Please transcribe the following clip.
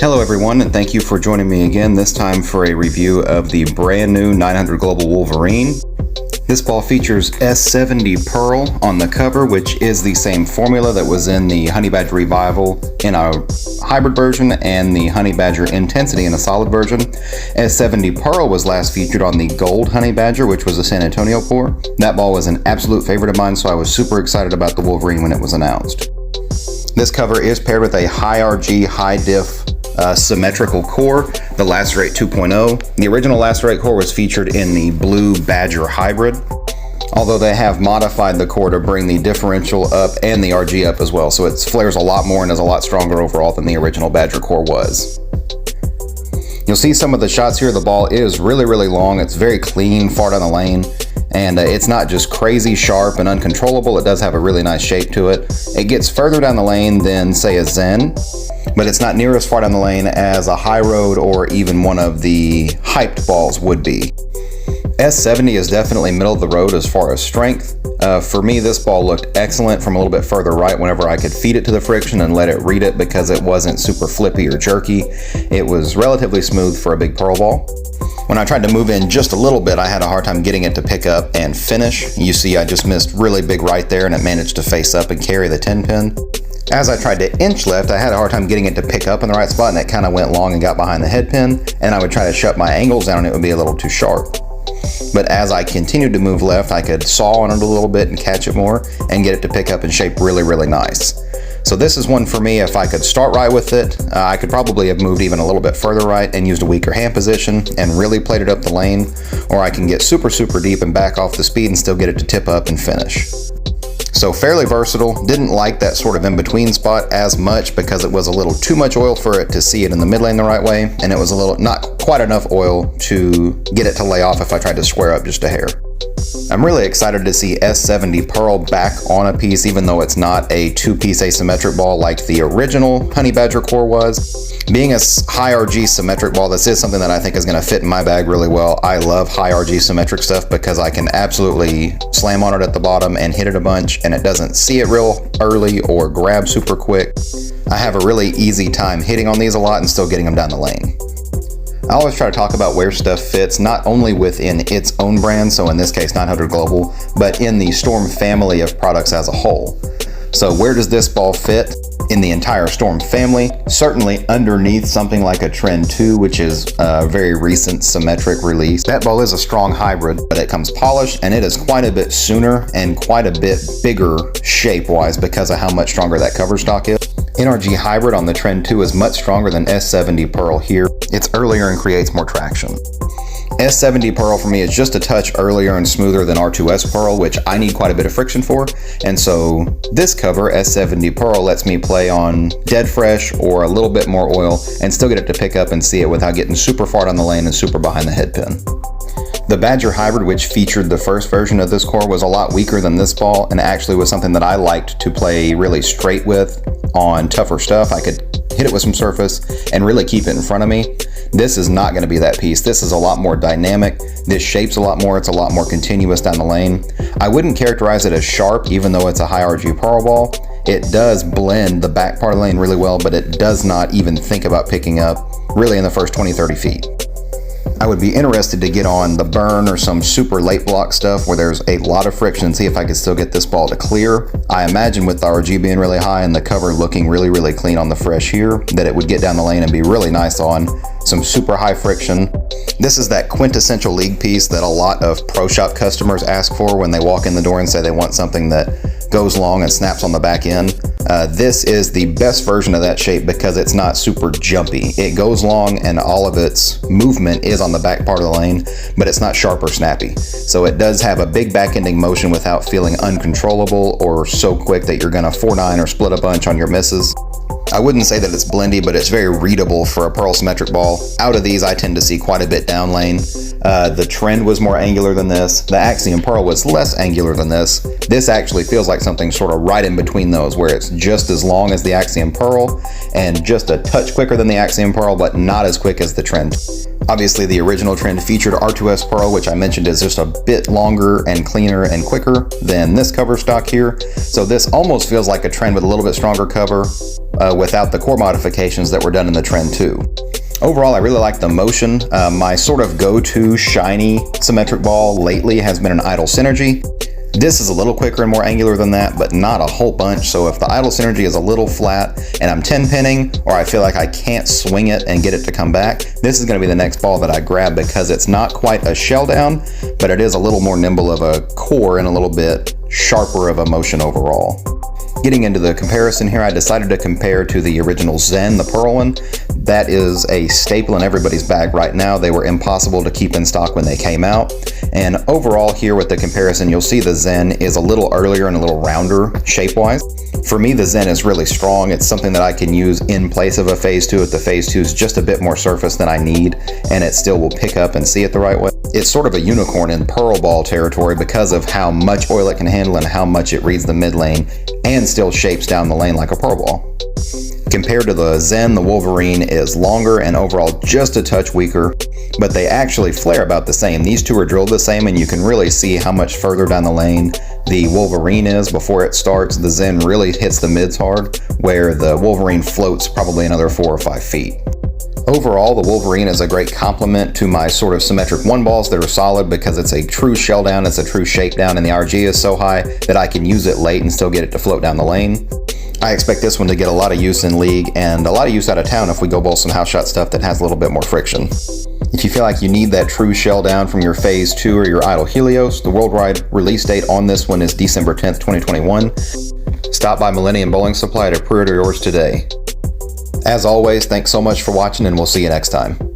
Hello everyone, and thank you for joining me again, this time for a review of the brand new 900 Global Wolverine. This ball features S70 Pearl on the cover, which is the same formula that was in the Honey Badger Revival in a hybrid version and the Honey Badger Intensity in a solid version. S70 Pearl was last featured on the Gold Honey Badger, which was a San Antonio core. That ball was an absolute favorite of mine, so I was super excited about the Wolverine when it was announced. This cover is paired with a high RG, high diff Symmetrical Core, the Lacerate 2.0. The original Lacerate core was featured in the Blue Badger Hybrid, although they have modified the core to bring the differential up and the RG up as well, so it flares a lot more and is a lot stronger overall than the original Badger core was. You'll see some of the shots here. The ball is really long. It's very clean, far down the lane, and it's not just crazy sharp and uncontrollable. It does have a really nice shape to it. It gets further down the lane than, say, a Zen, but it's not near as far down the lane as a High Road or even one of the hyped balls would be. S70 is definitely middle of the road as far as strength. For me, this ball looked excellent from a little bit further right whenever I could feed it to the friction and let it read it, because it wasn't super flippy or jerky. It was relatively smooth for a big pearl ball. When I tried to move in just a little bit, I had a hard time getting it to pick up and finish. You see, I just missed really big right there, and it managed to face up and carry the 10 pin. As I tried to inch left, I had a hard time getting it to pick up in the right spot, and it kind of went long and got behind the head pin, and I would try to shut my angles down and it would be a little too sharp. But as I continued to move left, I could saw on it a little bit and catch it more and get it to pick up and shape really nice. So this is one for me. If I could start right with it, I could probably have moved even a little bit further right and used a weaker hand position and really played it up the lane, or I can get super deep and back off the speed and still get it to tip up and finish. So fairly versatile. Didn't like that sort of in-between spot as much because it was a little too much oil for it to see it in the mid lane the right way, and it was a little not quite enough oil to get it to lay off if I tried to square up just a hair. I'm really excited to see S70 Pearl back on a piece, even though it's not a two-piece asymmetric ball like the original Honey Badger core was. Being a high RG symmetric ball, this is something that I think is going to fit in my bag really well. I love high RG symmetric stuff because I can absolutely slam on it at the bottom and hit it a bunch, and it doesn't see it real early or grab super quick. I have a really easy time hitting on these a lot and still getting them down the lane. I always try to talk about where stuff fits, not only within its own brand, so in this case 900 Global, but in the Storm family of products as a whole. So where does this ball fit in the entire Storm family? Certainly underneath something like a Trend 2, which is a very recent Symmetric release. That ball is a strong hybrid, but it comes polished, and it is quite a bit sooner and quite a bit bigger shape-wise because of how much stronger that cover stock is. NRG Hybrid on the Trend 2 is much stronger than S70 Pearl here. It's earlier and creates more traction. S70 Pearl for me is just a touch earlier and smoother than R2S Pearl, which I need quite a bit of friction for, and so this cover, S70 Pearl, lets me play on dead fresh or a little bit more oil and still get it to pick up and see it without getting super far down the lane and super behind the head pin. The Badger Hybrid, which featured the first version of this core, was a lot weaker than this ball and actually was something that I liked to play really straight with on tougher stuff. I could hit it with some surface and really keep it in front of me. This is not going to be that piece. This is a lot more dynamic. This shapes a lot more. It's a lot more continuous down the lane. I wouldn't characterize it as sharp, even though it's a high RG Pearl ball. It does blend the back part of the lane really well, but it does not even think about picking up really in the first 20-30 feet. I would be interested to get on the burn or some super late block stuff where there's a lot of friction and see if I could still get this ball to clear. I imagine with the RG being really high and the cover looking really clean on the fresh here, that it would get down the lane and be really nice on some super high friction. This is that quintessential league piece that a lot of pro shop customers ask for when they walk in the door and say they want something that goes long and snaps on the back end. This is the best version of that shape because it's not super jumpy. It goes long and all of its movement is on the back part of the lane, but it's not sharp or snappy. So it does have a big back-ending motion without feeling uncontrollable or so quick that you're gonna 4-9 or split a bunch on your misses. I wouldn't say that it's blendy, but it's very readable for a Pearl symmetric ball. Out of these, I tend to see quite a bit down lane. The trend was more angular than this. The Axiom Pearl was less angular than this. This actually feels like something sort of right in between those, where it's just as long as the Axiom Pearl and just a touch quicker than the Axiom Pearl, but not as quick as the trend. Obviously, the original trend featured R2S Pearl, which I mentioned is just a bit longer and cleaner and quicker than this cover stock here. So this almost feels like a trend with a little bit stronger cover without the core modifications that were done in the trend 2. Overall, I really like the motion. My sort of go-to shiny symmetric ball lately has been an Idle Synergy. This is a little quicker and more angular than that, but not a whole bunch. So if the Idle Synergy is a little flat and I'm 10-pinning, or I feel like I can't swing it and get it to come back, this is going to be the next ball that I grab, because it's not quite a shell down, but it is a little more nimble of a core and a little bit sharper of a motion overall. Getting into the comparison here, I decided to compare to the original Zen, the Pearl one. That is a staple in everybody's bag right now. They were impossible to keep in stock when they came out. And overall here with the comparison, you'll see the Zen is a little earlier and a little rounder shape-wise. For me, the Zen is really strong. It's something that I can use in place of a Phase 2 if the Phase 2 is just a bit more surface than I need, and it still will pick up and see it the right way. It's sort of a unicorn in Pearl ball territory because of how much oil it can handle and how much it reads the mid lane and still shapes down the lane like a Pearl ball. Compared to the Zen, the Wolverine is longer and overall just a touch weaker, but they actually flare about the same. These two are drilled the same, and you can really see how much further down the lane the Wolverine is before it starts. The Zen really hits the mids hard, where the Wolverine floats probably another 4 or 5 feet. Overall, the Wolverine is a great complement to my sort of symmetric one balls that are solid, because it's a true shell down, it's a true shape down, and the RG is so high that I can use it late and still get it to float down the lane. I expect this one to get a lot of use in league and a lot of use out of town if we go bowl some house shot stuff that has a little bit more friction. If you feel like you need that true shell down from your Phase 2 or your Idle Helios, the worldwide release date on this one is December 10th, 2021. Stop by Millennium Bowling Supply to pre-order yours today. As always, thanks so much for watching, and we'll see you next time.